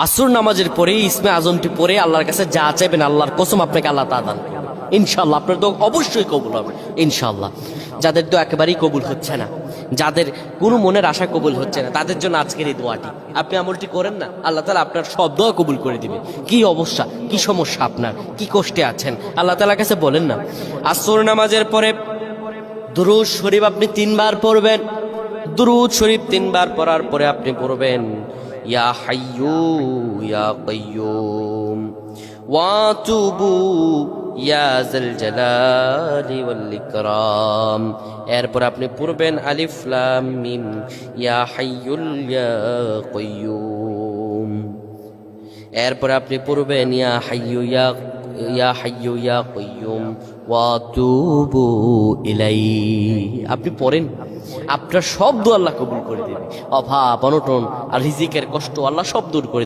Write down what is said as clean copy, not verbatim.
আসর নামাজের পরে ইসমে আজমটি পড়ে আল্লাহর কাছে যা চাইবেন আল্লাহর কসম আপনাকে আল্লাহ তা দান করবেন ইনশাআল্লাহ। আপনার তো অবশ্যই কবুল হবে ইনশাআল্লাহ। যাদের তো একেবারেই কবুল হচ্ছে না, যাদের কোনো মনের আশা কবুল হচ্ছে না, তাদের জন্য আজকের এই দোয়াটি আপনি আমলটি করেন না, আল্লাহ তাআলা আপনার সব দোয়া কবুল করে দিবে। কি অবস্থা, কি সমস্যা আপনার, কি কষ্টে আছেন, আল্লাহ তাআলার কাছে বলেন না। আসর নামাজের পরে দুরূদ শরীফ আপনি 3 বার পড়বেন। দুরূদ শরীফ 3 বার পড়ার পরে আপনি পড়বেন ইয়া হাইয়ু ইয়া কাইয়ুম ওয়া তুবু ইয়া যাল জালালি ওয়াল ইকরাম। এরপর আপনি পড়বেন আলিফ লাম মিম ইয়া হাইয়ুল ইয়া কাইয়ুম। এরপর আপনি পড়বেন ইয়া হাইয়ু ইয়া কাইয়ুম ওয়া তুবু ইলাইহি। আপনি পড়েন, আপনার সব দোয়া আল্লাহ কবুল করে দেবে। অভাব অনটন আর রিজিকের কষ্ট আল্লাহ সব দূর করে